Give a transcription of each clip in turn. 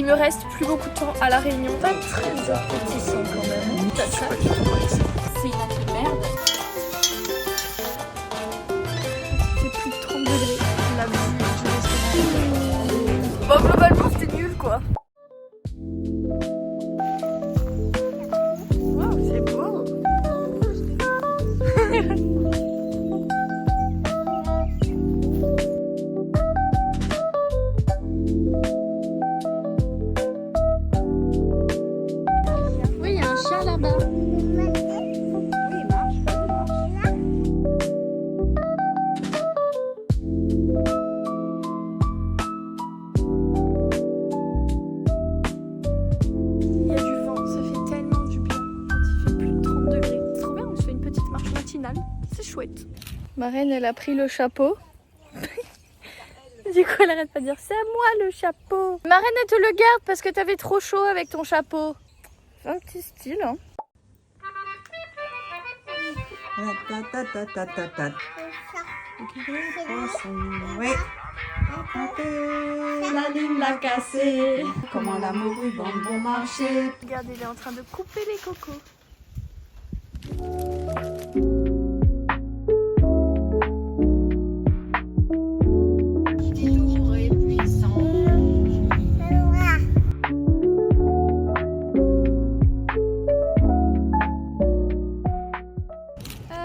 Il me reste plus beaucoup de temps à La Réunion. Pas très appétissant quand même. C'est une merde. C'est plus de 30 degrés. La vue du restaurant. Bon, globalement, c'était nul quoi. Waouh, c'est beau. Oui, il y a un chien là-bas. C'est chouette. Ma reine, elle a pris le chapeau. Du coup, elle arrête pas de dire c'est à moi le chapeau. Ma reine, elle te le garde parce que t'avais trop chaud avec ton chapeau. C'est un petit style, hein. Oui. La ligne l'a cassée. Comment l'amour ruban bon marché. Regardez, il est en train de couper les cocos.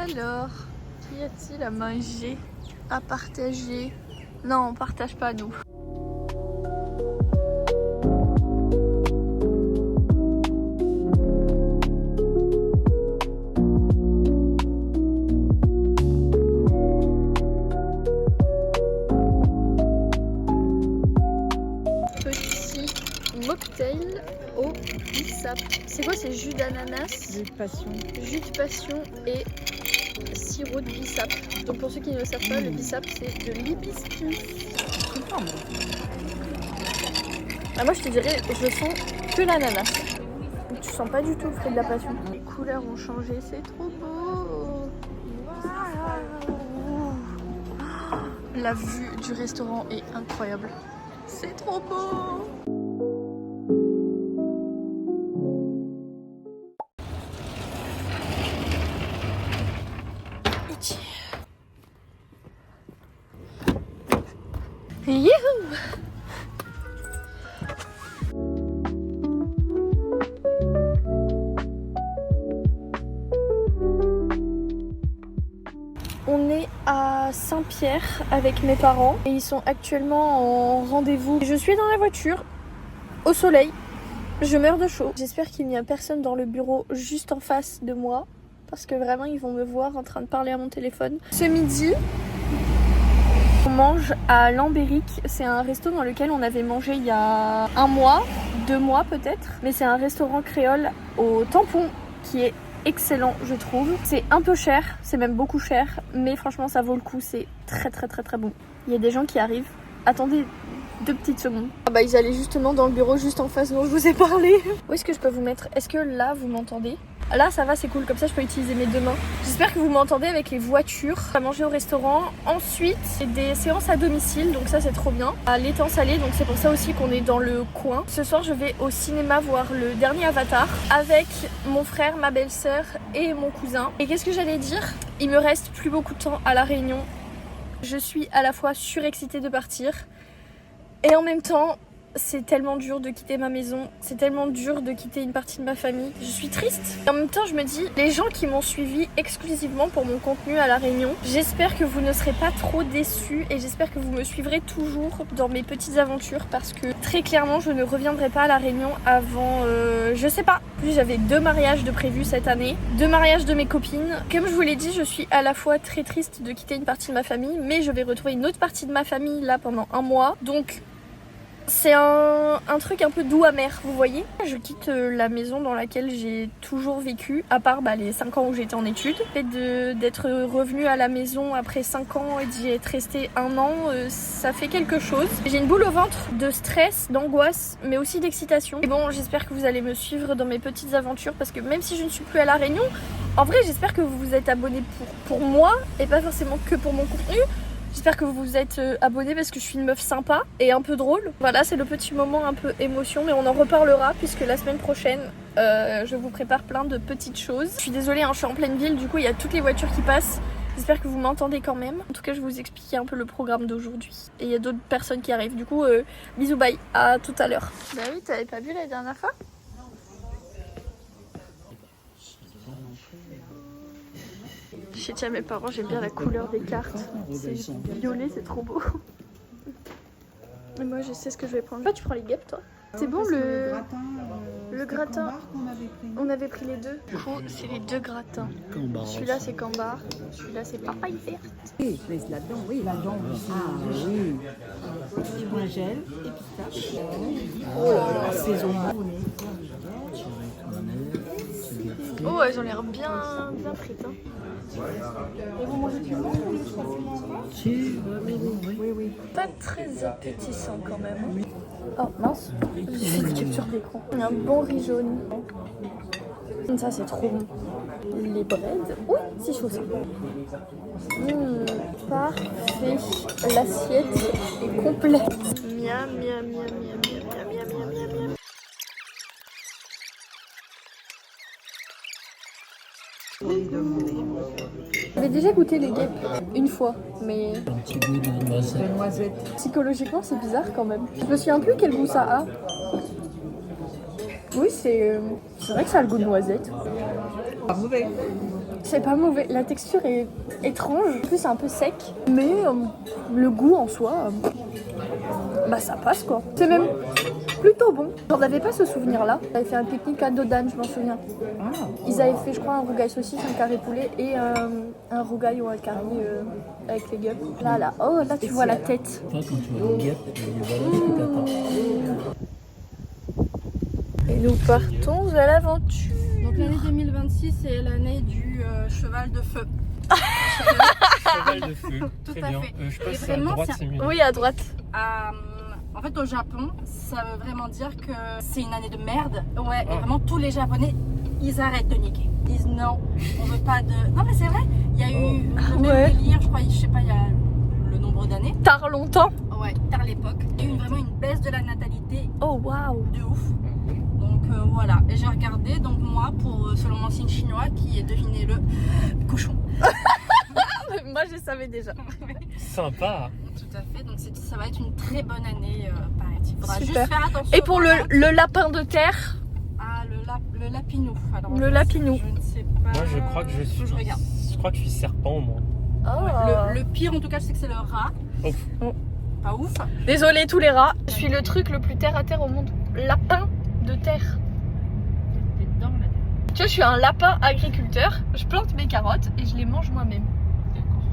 Alors, qu'y a-t-il à manger, à partager? Non, on partage pas nous. Petit mocktail au bissap. C'est quoi? C'est jus d'ananas, Jus de passion. jus de passion et sirop de bissap. Donc pour ceux qui ne le savent pas, le bissap c'est de l'hibiscus. Ah, moi je te dirais, je sens que l'ananas. Tu sens pas du tout le fruit de la passion. Les couleurs ont changé, c'est trop beau. Waouh. La vue du restaurant est incroyable. C'est trop beau. Youhou! On est à Saint-Pierre avec mes parents et ils sont actuellement en rendez-vous. Je suis dans la voiture, au soleil, je meurs de chaud. J'espère qu'il n'y a personne dans le bureau juste en face de moi parce que vraiment ils vont me voir en train de parler à mon téléphone. Ce midi, on mange à Lambéric. C'est un resto dans lequel on avait mangé il y a 1 mois, 2 mois peut-être. Mais c'est un restaurant créole au tampon qui est excellent je trouve. C'est un peu cher, c'est même beaucoup cher, mais franchement ça vaut le coup, c'est très très très très bon. Il y a des gens qui arrivent. Attendez 2 petites secondes. Ah bah ils allaient justement dans le bureau juste en face dont je vous ai parlé. Où est-ce que je peux vous mettre? Est-ce que là vous m'entendez? Là ça va, c'est cool, comme ça je peux utiliser mes 2 mains. J'espère que vous m'entendez avec les voitures. On va manger au restaurant. Ensuite c'est des séances à domicile, donc ça c'est trop bien. À l'étang salé, donc c'est pour ça aussi qu'on est dans le coin. Ce soir je vais au cinéma voir le dernier Avatar avec mon frère, ma belle-sœur et mon cousin. Et qu'est-ce que j'allais dire? Il me reste plus beaucoup de temps à La Réunion. Je suis à la fois surexcitée de partir et en même temps c'est tellement dur de quitter ma maison, c'est tellement dur de quitter une partie de ma famille. Je suis triste. Et en même temps, je me dis, les gens qui m'ont suivi exclusivement pour mon contenu à La Réunion, j'espère que vous ne serez pas trop déçus et j'espère que vous me suivrez toujours dans mes petites aventures parce que très clairement, je ne reviendrai pas à La Réunion avant, je sais pas. En plus, j'avais 2 mariages de prévus cette année, 2 mariages de mes copines. Comme je vous l'ai dit, je suis à la fois très triste de quitter une partie de ma famille, mais je vais retrouver une autre partie de ma famille là pendant 1 mois. Donc, c'est un truc un peu doux amer, vous voyez. Je quitte la maison dans laquelle j'ai toujours vécu, à part les 5 ans où j'étais en études. Le fait d'être revenue à la maison après 5 ans et d'y être restée 1 an, ça fait quelque chose. J'ai une boule au ventre de stress, d'angoisse, mais aussi d'excitation. Et bon, j'espère que vous allez me suivre dans mes petites aventures parce que même si je ne suis plus à La Réunion, en vrai j'espère que vous vous êtes abonnés pour moi et pas forcément que pour mon contenu. J'espère que vous vous êtes abonnés parce que je suis une meuf sympa et un peu drôle. Voilà, c'est le petit moment un peu émotion, mais on en reparlera puisque la semaine prochaine, je vous prépare plein de petites choses. Je suis désolée, hein, je suis en pleine ville, du coup il y a toutes les voitures qui passent. J'espère que vous m'entendez quand même. En tout cas, je vais vous expliquer un peu le programme d'aujourd'hui. Et il y a d'autres personnes qui arrivent. Du coup, bisous, bye, à tout à l'heure. Bah oui, t'avais pas vu la dernière fois? Chez tiens, mes parents, j'aime bien la couleur des cartes. C'est violet, c'est trop beau. Et moi, je sais ce que je vais prendre. Toi, tu prends les guêpes, toi? C'est bon, le gratin. On avait pris les deux. Du coup, c'est les deux gratins. Celui-là, c'est cambar. Celui-là, c'est papaye verte. Oui, mais là-dedans, oui, là-dedans. Ah oui. Un gel et pistache. Oh là là, saison. Oh, elles ont l'air bien frites. Hein. Et vous mangez du bon Oui. Pas très appétissant quand même. Oh mince, j'ai fait une capture d'écran. Il y a un bon riz jaune. Ça c'est trop bon. Les breads. Oui, c'est chaud ça. Parfait. L'assiette est complète. Miam. J'avais déjà goûté les guêpes une fois, mais Un petit goût de noisette. psychologiquement c'est bizarre quand même. Je me souviens plus quel goût ça a. Oui, c'est vrai que ça a le goût de noisette. Pas mauvais. C'est pas mauvais. La texture est étrange. En plus, c'est un peu sec. Mais le goût en soi, bah ça passe quoi. C'est même plutôt bon. J'en avais pas ce souvenir-là. J'avais fait un pique-nique à Dodane, je m'en souviens. Ah. Ils avaient fait, je crois, un rougail saucisse, un carré poulet et un rougail ou un carré avec les guêpes. Là. Oh, là, tu vois la tête. Toi, quand tu vois une guêpe, voilà ce que t'attends. Et nous partons à l'aventure. Donc l'année 2026, c'est l'année du cheval de feu. Cheval de feu. Tout Très à bien. fait. Je Et passe à vraiment, droite, c'est- c'est mieux. Oui, à droite. En fait, au Japon, ça veut vraiment dire que c'est une année de merde. Ouais, et Ah. vraiment tous les Japonais, ils arrêtent de niquer. Ils disent non, on veut pas de. Non, mais c'est vrai, il y a eu le même Ouais. délire, je crois, je sais pas, il y a le nombre d'années. Tard longtemps. Ouais, tard l'époque. Il y a eu vraiment une baisse de la natalité Oh, waouh. de ouf. Donc voilà, et j'ai regardé, donc moi, pour selon mon signe chinois, qui est deviné le cochon. Moi, je savais déjà. Sympa. Tout à fait, donc ça va être une très bonne année, paraît-il. Il faudra Super. juste faire attention. Et pour le lapin de terre, Ah, le lapinou. Alors, Le lapinou. Je ne sais pas. Moi, je crois que je Faut suis. que je regarde. Je crois que je suis serpent, moi. oh. Le pire, en tout cas, je sais que c'est le rat. Ouf. Pas ouf. Désolé tous les rats. Je suis le truc le plus terre à terre au monde. Lapin de terre. T'es dedans, là. Tu vois, je suis un lapin agriculteur. Je plante mes carottes et je les mange moi-même. D'accord.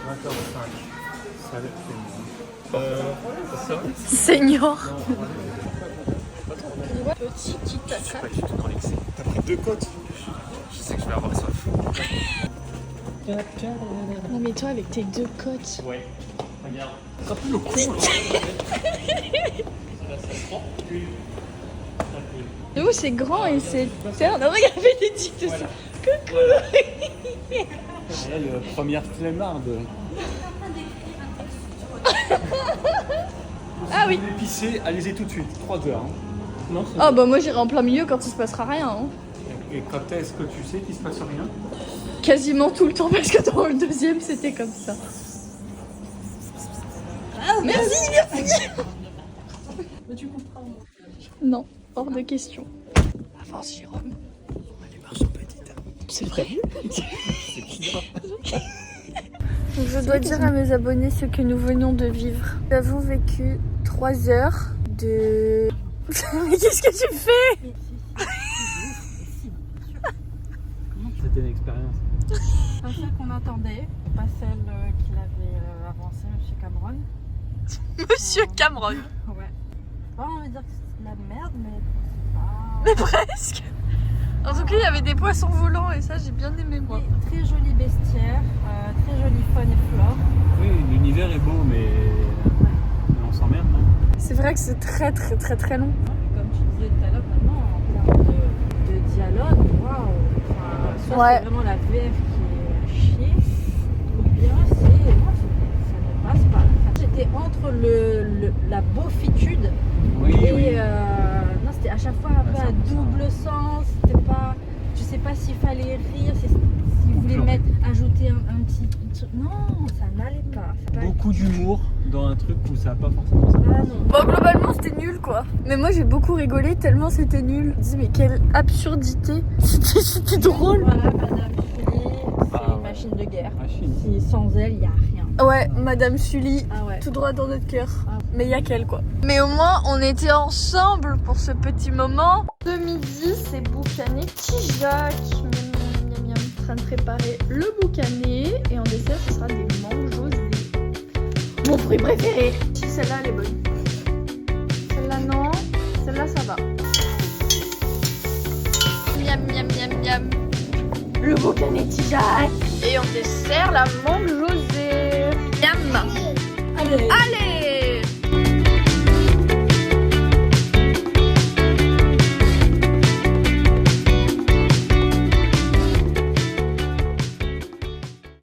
20h05. Ça va être ça Senior. Petit titaka. pas du tout dans l'excès. T'as pris 2 côtes. Je sais que je vais avoir soif. Non mais toi avec tes 2 côtes. Ouais. Regarde. Ça pue le con, là. Là, ça se prend. Nous c'est grand et c'est terne. Regarde, des petites dessus. Coucou. Première flemmarde. Ah oui. Vous voulez pisser, allez-y tout de suite, 3 heures. Hein. Non, c'est Ah bah moi j'irai en plein milieu quand il se passera rien. Hein. Et quand est-ce que tu sais qu'il se passe rien? Quasiment tout le temps parce que dans le deuxième c'était comme ça. Ah, merci. Mais tu comprends. Non, hors de question. Avance, Jérôme. On va marche en petit. C'est vrai. Je dois dire à mes abonnés ce que nous venons de vivre. Nous avons vécu 3 heures de... Mais qu'est-ce que tu fais? C'était une expérience. Pas celle qu'on attendait, pas celle qu'il avait avancée, Monsieur Cameron. Monsieur Cameron. Ouais. Pas envie de dire que c'est de la merde, mais c'est pas. Mais presque. En tout cas, il y avait des poissons volants et ça, j'ai bien aimé moi. Très joli bestiaire, très joli faune et flore. Oui, l'univers est beau, mais on s'emmerde, non? C'est vrai que c'est très très long. Comme tu disais tout à l'heure, maintenant, en termes de dialogue, waouh! Enfin, soit Ouais. c'est vraiment la VF qui est à chier, ou bien ça ne passe pas. J'étais entre la beaufitude et non, c'était à chaque fois un peu à double sens. C'était pas, je sais pas s'il fallait rire, s'il voulait ajouter un petit truc. Non, ça n'allait pas. Beaucoup d'humour dans un truc où ça n'a pas forcément ça. Ah non. Bon, globalement, c'était nul quoi. Mais moi, j'ai beaucoup rigolé tellement c'était nul. Je me dis, mais quelle absurdité. C'était drôle. Voilà, Madame Sully, c'est une machine de guerre. Sans elle, il n'y a rien. Ouais, Madame Sully, Ah ouais. tout droit dans notre cœur. Ah. Mais il y a qu'elle quoi. Mais au moins, on était ensemble pour ce petit moment. De midi, c'est boucané. Petit Jacques, miam, miam, miam, en train de préparer le boucané. Et en dessert, ce sera des mangues josées. Mon fruit préféré. Si celle-là, elle est bonne. Celle-là, non. Celle-là, ça va. Miam, miam, miam, miam. Le boucané Petit Jacques. Et en dessert, la mangue josée. Miam. Allez. Allez.